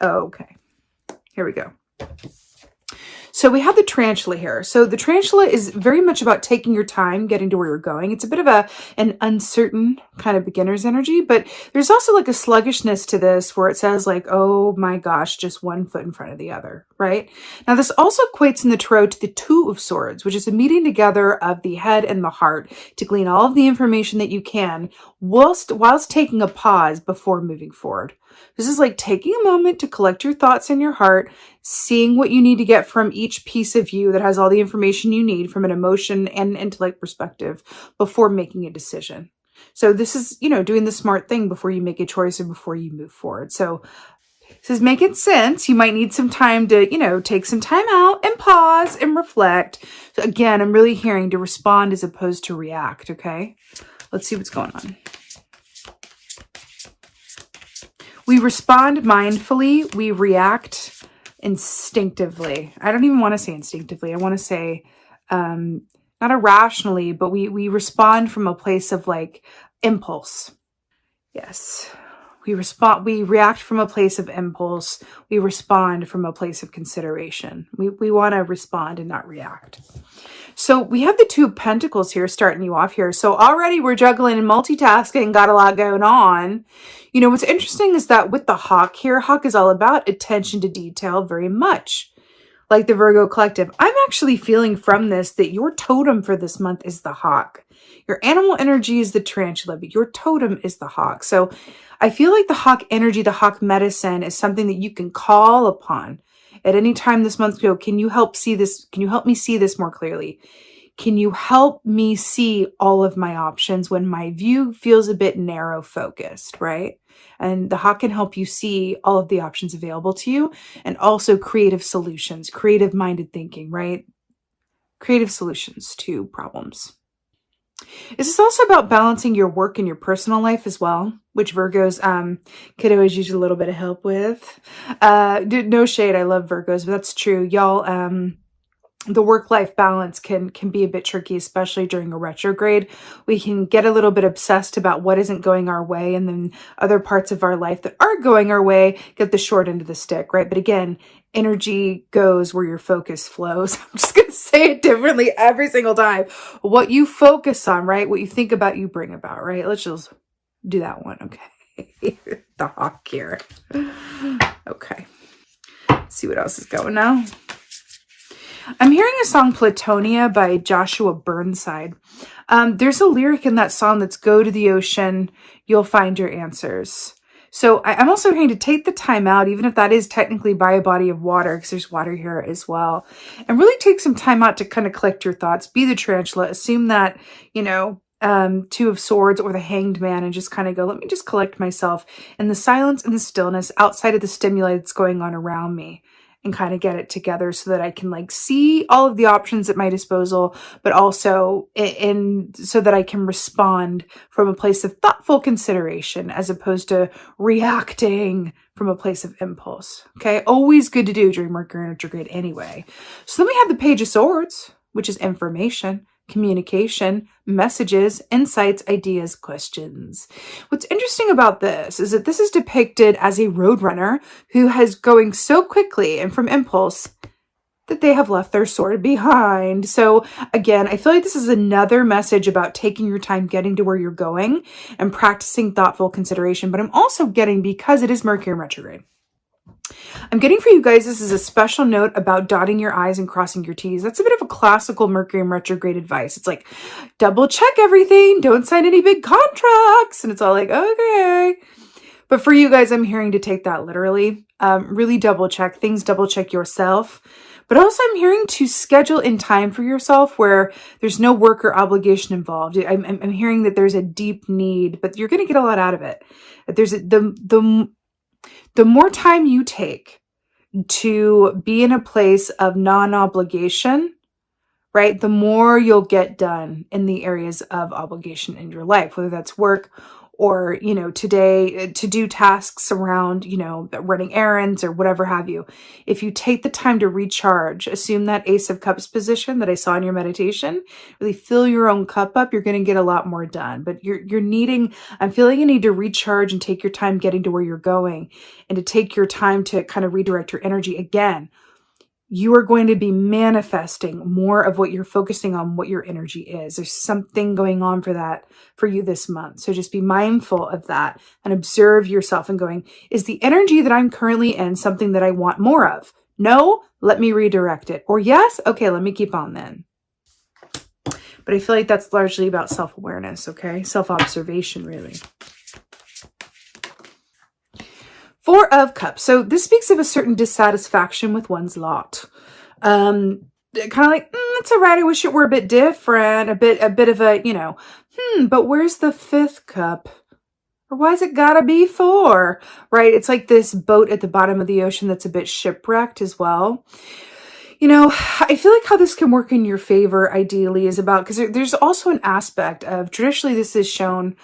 Oh, okay. Here we go. So we have the tarantula here. So the tarantula is very much about taking your time, getting to where you're going. It's a bit of an uncertain kind of beginner's energy, but there's also like a sluggishness to this where it says like, oh my gosh, just one foot in front of the other, right? Now this also equates in the tarot to the Two of Swords, which is a meeting together of the head and the heart to glean all of the information that you can whilst taking a pause before moving forward. This is like taking a moment to collect your thoughts in your heart, seeing what you need to get from each piece of you that has all the information you need from an emotion and intellect perspective before making a decision. So this is, doing the smart thing before you make a choice or before you move forward. So this is making sense. You might need some time to, take some time out and pause and reflect. So again, I'm really hearing to respond as opposed to react. Okay. Let's see what's going on. We respond mindfully. We react instinctively. I don't even want to say instinctively. I want to say not irrationally, but we respond from a place of like impulse. Yes. We react from a place of impulse. We respond from a place of consideration. We want to respond and not react. So we have the Two of Pentacles here starting you off here. So already we're juggling and multitasking, got a lot going on. What's interesting is that with the hawk here, hawk is all about attention to detail very much. Like the Virgo collective, I'm actually feeling from this that your totem for this month is the hawk. Your animal energy is the tarantula, but your totem is the hawk. So I feel like the hawk energy, the hawk medicine is something that you can call upon at any time this month. Go, can you help see this? Can you help me see this more clearly? Can you help me see all of my options when my view feels a bit narrow focused, right? And the hawk can help you see all of the options available to you and also creative solutions, creative minded thinking, right? Creative solutions to problems. This is also about balancing your work and your personal life as well, which Virgos could always use a little bit of help with. No shade, I love Virgos, but that's true. Y'all, the work-life balance can be a bit tricky, especially during a retrograde. We can get a little bit obsessed about what isn't going our way, and then other parts of our life that are going our way get the short end of the stick, right? But again, energy goes where your focus flows. I'm just going to say it differently every single time. What you focus on, right? What you think about, you bring about, right? Let's just do that one, okay? The hawk here. Okay. Let's see what else is going now. I'm hearing a song, Platonia, by Joshua Burnside. There's a lyric in that song that's go to the ocean, you'll find your answers. So I'm also hearing to take the time out, even if that is technically by a body of water, because there's water here as well, and really take some time out to kind of collect your thoughts. Be the tarantula. Assume that, Two of Swords or the Hanged Man, and just kind of go, let me just collect myself in the silence and the stillness outside of the stimuli that's going on around me, and kind of get it together so that I can like see all of the options at my disposal, but also so that I can respond from a place of thoughtful consideration as opposed to reacting from a place of impulse. Okay. Always good to do during Mercury retrograde anyway. So then we have the Page of Swords, which is information, communication, messages, insights, ideas, questions. What's interesting about this is that this is depicted as a roadrunner who has going so quickly and from impulse that they have left their sword behind. So again, I feel like this is another message about taking your time, getting to where you're going and practicing thoughtful consideration. But I'm also getting, because it is Mercury retrograde, I'm getting for you guys, this is a special note about dotting your I's and crossing your T's. That's a bit of a classical Mercury retrograde advice. It's like, double check everything. Don't sign any big contracts. And it's all like, okay. But for you guys, I'm hearing to take that literally. Really double check things, double check yourself. But also I'm hearing to schedule in time for yourself where there's no work or obligation involved. I'm hearing that there's a deep need, but you're going to get a lot out of it. That there's the more time you take to be in a place of non-obligation, right, the more you'll get done in the areas of obligation in your life, whether that's work or, you know, today to do tasks around, you know, running errands or whatever have you. If you take the time to recharge, assume that Ace of Cups position that I saw in your meditation, really fill your own cup up, you're going to get a lot more done. But you're needing, I'm feeling you need to recharge and take your time getting to where you're going, and to take your time to kind of redirect your energy again. You are going to be manifesting more of what you're focusing on, what your energy is. There's something going on for that for you this month. So just be mindful of that and observe yourself and going, is the energy that I'm currently in something that I want more of? No, let me redirect it. Or yes, okay, let me keep on then. But I feel like that's largely about self-awareness, okay? Self-observation, really. Four of Cups. So this speaks of a certain dissatisfaction with one's lot. Kind of like, it's all right. I wish it were a bit different. A bit of a, you know, but where's the fifth cup? Or why is it gotta be four? Right? It's like this boat at the bottom of the ocean that's a bit shipwrecked as well. You know, I feel like how this can work in your favor ideally is about, because there's also an aspect of, traditionally this is shown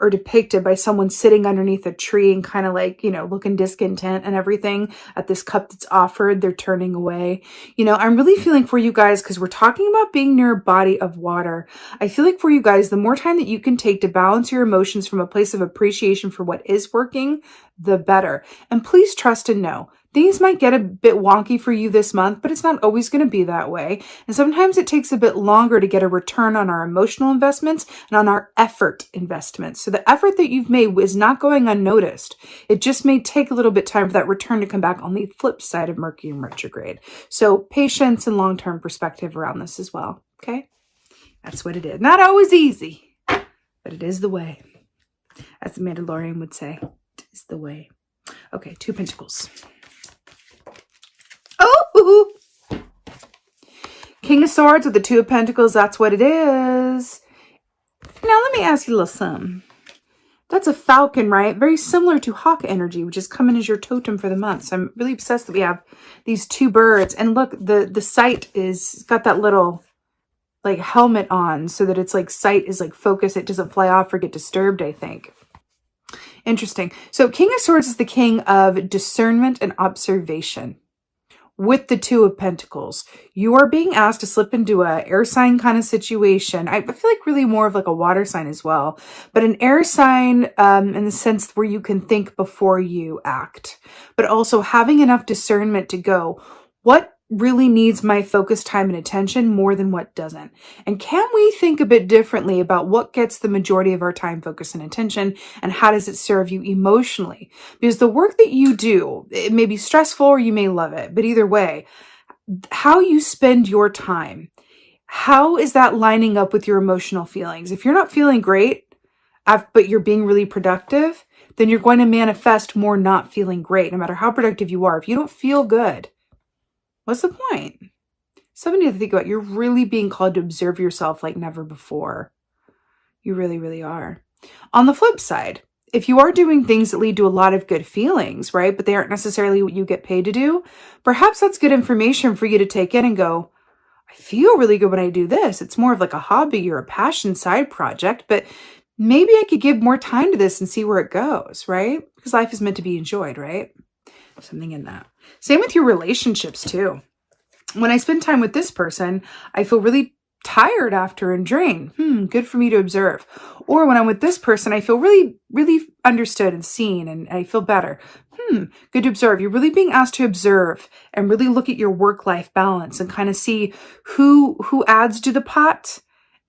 or depicted by someone sitting underneath a tree and kind of like, you know, looking discontent and everything at this cup that's offered, they're turning away. You know, I'm really feeling for you guys, because we're talking about being near a body of water. I feel like for you guys, the more time that you can take to balance your emotions from a place of appreciation for what is working, the better. And please trust and know, things might get a bit wonky for you this month, but it's not always going to be that way. And sometimes it takes a bit longer to get a return on our emotional investments and on our effort investments. So the effort that you've made is not going unnoticed. It just may take a little bit of time for that return to come back on the flip side of Mercury in retrograde. So patience and long-term perspective around this as well. Okay? That's what it is. Not always easy, but it is the way. As the Mandalorian would say, it is the way. Okay, Two of Pentacles. Oh, King of Swords with the Two of Pentacles. That's what it is. Now, let me ask you a little something. That's a falcon, right? Very similar to hawk energy, which is coming as your totem for the month. So I'm really obsessed that we have these two birds. And look, the sight is got that little like helmet on so that it's like sight is like focused. It doesn't fly off or get disturbed, I think. Interesting. So King of Swords is the king of discernment and observation. With the Two of Pentacles, you are being asked to slip into a air sign kind of situation. I feel like really more of like a water sign as well, but an air sign in the sense where you can think before you act, but also having enough discernment to go, what really needs my focus, time, and attention more than what doesn't? And can we think a bit differently about what gets the majority of our time, focus, and attention, and how does it serve you emotionally? Because the work that you do, it may be stressful or you may love it, but either way, how you spend your time, how is that lining up with your emotional feelings? If you're not feeling great, but you're being really productive, then you're going to manifest more not feeling great, no matter how productive you are. If you don't feel good, what's the point? Something to think about. You're really being called to observe yourself like never before. You really, really are. On the flip side, if you are doing things that lead to a lot of good feelings, right, but they aren't necessarily what you get paid to do, perhaps that's good information for you to take in and go, I feel really good when I do this. It's more of like a hobby or a passion side project, but maybe I could give more time to this and see where it goes, right? Because life is meant to be enjoyed, right? Something in that. Same with your relationships too. When I spend time with this person, I feel really tired after and drained. Good for me to observe. Or when I'm with this person, I feel really, really understood and seen, and I feel better. Good to observe. You're really being asked to observe and really look at your work-life balance and kind of see who adds to the pot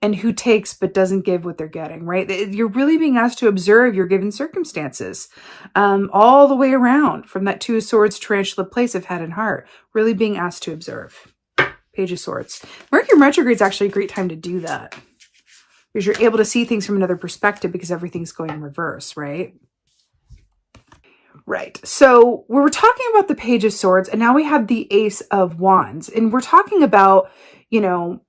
and who takes but doesn't give what they're getting, right? You're really being asked to observe your given circumstances all the way around, from that Two of Swords, tarantula place of head and heart, really being asked to observe. Page of Swords. Mercury retrograde is actually a great time to do that, because you're able to see things from another perspective because everything's going in reverse, right? Right. So we were talking about the Page of Swords, and now we have the Ace of Wands, and we're talking about, you know,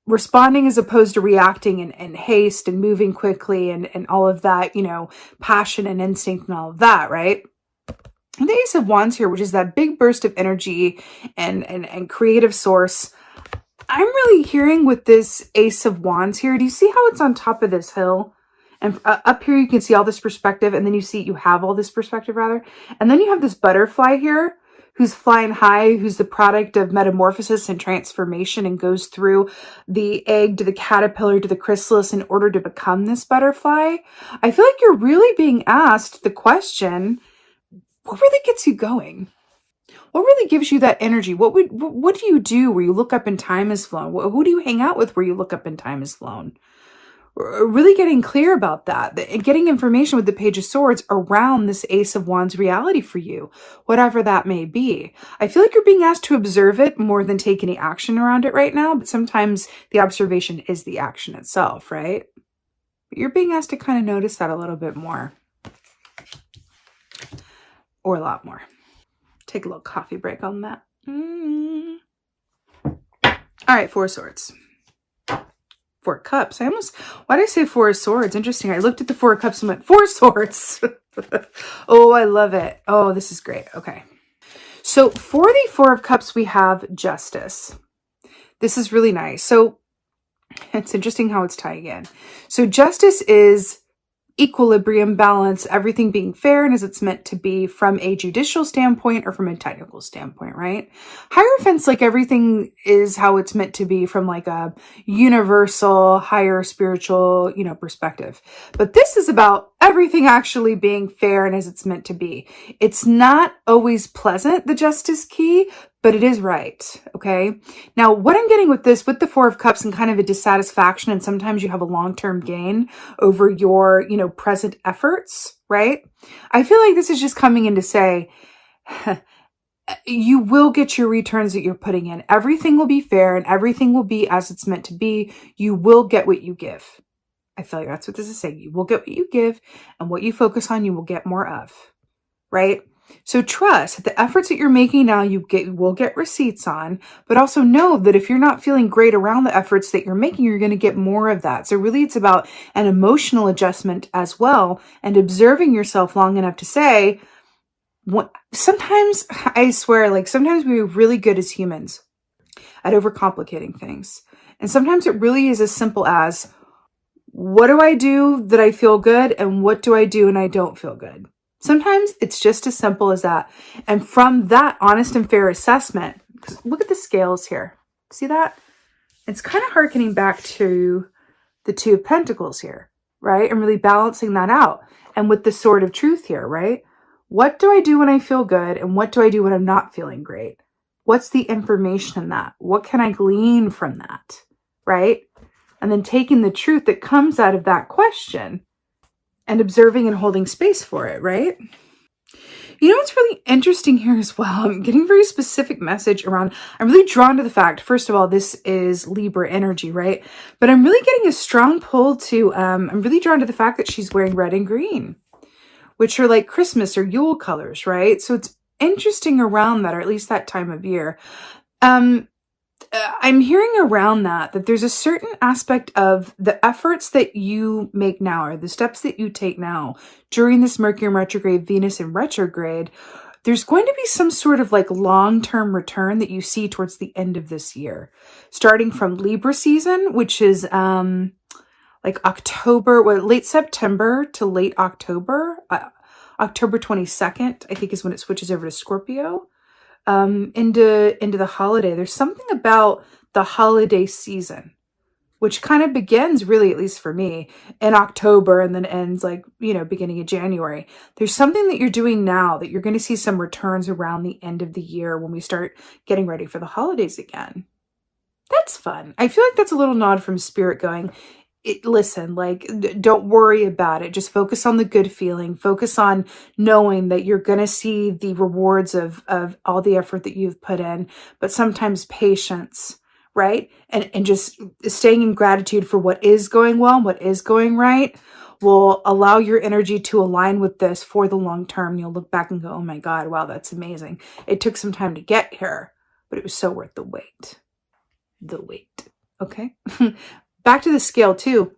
responding as opposed to reacting and haste and moving quickly and all of that, you know, passion and instinct and all of that, right? And the Ace of Wands here, which is that big burst of energy and creative source. I'm really hearing with this Ace of Wands here, do you see how it's on top of this hill? And up here, you can see all this perspective, and then you have all this perspective rather. And then you have this butterfly here who's flying high, who's the product of metamorphosis and transformation and goes through the egg to the caterpillar to the chrysalis in order to become this butterfly. I feel like you're really being asked the question, what really gets you going? What really gives you that energy? What do you do where you look up and time has flown? Who do you hang out with where you look up and time has flown? Really getting clear about that and getting information with the Page of Swords around this Ace of Wands reality for you, whatever that may be. I feel like you're being asked to observe it more than take any action around it right now, but sometimes the observation is the action itself, right? But you're being asked to kind of notice that a little bit more, or a lot more. Take a little coffee break on that. All right, Four of Swords. Four of Cups. Why did I say Four of Swords? Interesting. I looked at the Four of Cups and went, Four of Swords. Oh, I love it. Oh, this is great. Okay. So for the Four of Cups, we have Justice. This is really nice. So it's interesting how it's tying in. So Justice is equilibrium, balance, everything being fair and as it's meant to be from a judicial standpoint or from a technical standpoint, right? Hierophant's like everything is how it's meant to be from like a universal, higher spiritual, perspective. But this is about everything actually being fair and as it's meant to be. It's not always pleasant, the Justice key, but it is right, okay? Now, what I'm getting with this, with the Four of Cups and kind of a dissatisfaction, and sometimes you have a long-term gain over your, present efforts, right? I feel like this is just coming in to say, you will get your returns that you're putting in. Everything will be fair and everything will be as it's meant to be. You will get what you give. I feel like that's what this is saying. You will get what you give, and what you focus on, you will get more of, right? So trust that the efforts that you're making now, you will get receipts on, but also know that if you're not feeling great around the efforts that you're making, you're going to get more of that. So really it's about an emotional adjustment as well, and observing yourself long enough to say, sometimes, I swear, sometimes we're really good as humans at overcomplicating things. And sometimes it really is as simple as, what do I do that I feel good? And what do I do and I don't feel good? Sometimes it's just as simple as that. And from that honest and fair assessment, look at the scales here. See that? It's kind of hearkening back to the Two of Pentacles here, right? And really balancing that out. And with the Sword of Truth here, right? What do I do when I feel good? And what do I do when I'm not feeling great? What's the information in that? What can I glean from that, right? And then taking the truth that comes out of that question and observing and holding space for it, right? What's really interesting here as well? I'm getting a very specific message around, I'm really drawn to the fact, first of all, this is Libra energy, right? But I'm really getting a strong pull to, I'm really drawn to the fact that she's wearing red and green, which are like Christmas or Yule colors, right? So it's interesting around that, or at least that time of year. I'm hearing around that there's a certain aspect of the efforts that you make now, or the steps that you take now during this Mercury in retrograde, Venus in retrograde. There's going to be some sort of long-term return that you see towards the end of this year, starting from Libra season, which is October, late September to late October. October 22nd, I think, is when it switches over to Scorpio. Into the holiday. There's something about the holiday season, which kind of begins, really, at least for me, in October and then ends beginning of January. There's something that you're doing now that you're going to see some returns around the end of the year when we start getting ready for the holidays again. That's fun. I feel like that's a little nod from Spirit going, listen, don't worry about it. Just focus on the good feeling. Focus on knowing that you're going to see the rewards of all the effort that you've put in, but sometimes patience, right? And just staying in gratitude for what is going well, what is going right, will allow your energy to align with this for the long term. You'll look back and go, oh my God, wow, that's amazing. It took some time to get here, but it was so worth the wait. Okay. Back to the scale too.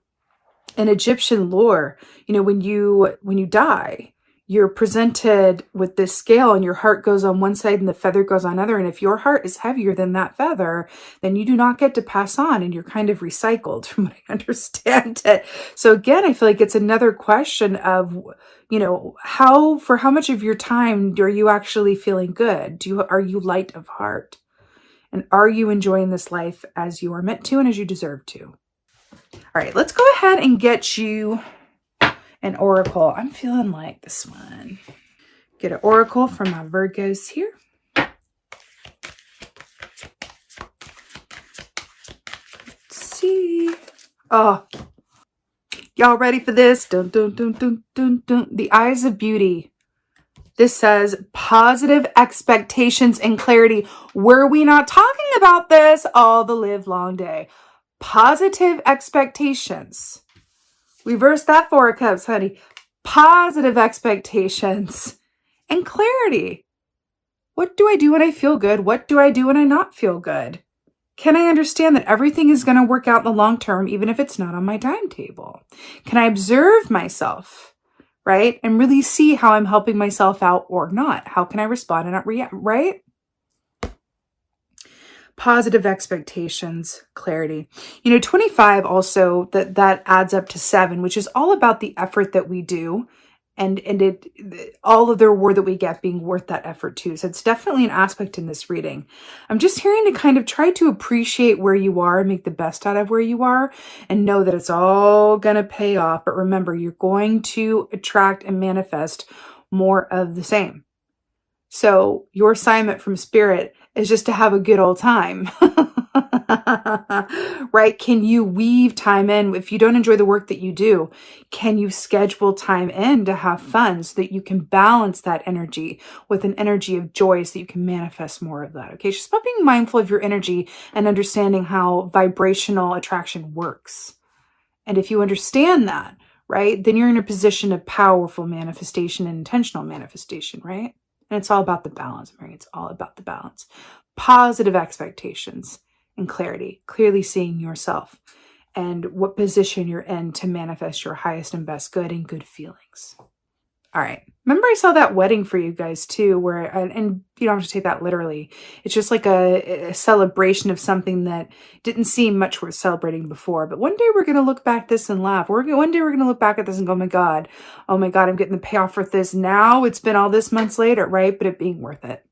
In Egyptian lore, when you die, you're presented with this scale and your heart goes on one side and the feather goes on other. And if your heart is heavier than that feather, then you do not get to pass on and you're kind of recycled from what I understand it. So again, I feel like it's another question of, you know, for how much of your time are you actually feeling good? Are you light of heart? And are you enjoying this life as you are meant to and as you deserve to? All right, let's go ahead and get you an oracle. I'm feeling like this one. Get an oracle from my Virgos here. Let's see. Oh, y'all ready for this? Dun, dun, dun, dun, dun, dun. The eyes of beauty. This says positive expectations and clarity. Were we not talking about this all the live long day? Positive expectations. Reverse that 4 of Cups, honey. Positive expectations and clarity. What do I do when I feel good? What do I do when I not feel good? Can I understand that everything is going to work out in the long term, even if it's not on my timetable? Can I observe myself, right? And really see how I'm helping myself out or not? How can I respond and not react, right? Positive expectations, clarity. You know, 25 also, that adds up to 7, which is all about the effort that we do and all of the reward that we get being worth that effort too. So it's definitely an aspect in this reading. I'm just hearing to kind of try to appreciate where you are and make the best out of where you are and know that it's all going to pay off. But remember, you're going to attract and manifest more of the same. So your assignment from Spirit is just to have a good old time, right? Can you weave time in? If you don't enjoy the work that you do, can you schedule time in to have fun so that you can balance that energy with an energy of joy so that you can manifest more of that? Okay. It's just about being mindful of your energy and understanding how vibrational attraction works. And if you understand that, right, then you're in a position of powerful manifestation and intentional manifestation, right? And it's all about the balance, Mary. It's all about the balance. Positive expectations and clarity. Clearly seeing yourself and what position you're in to manifest your highest and best good and good feelings. All right. Remember I saw that wedding for you guys too, where, and you don't have to take that literally. It's just like a celebration of something that didn't seem much worth celebrating before. But one day we're going to look back at this and laugh. One day we're going to look back at this and go, oh my God, I'm getting the payoff for this now. It's been all this months later, right? But it being worth it.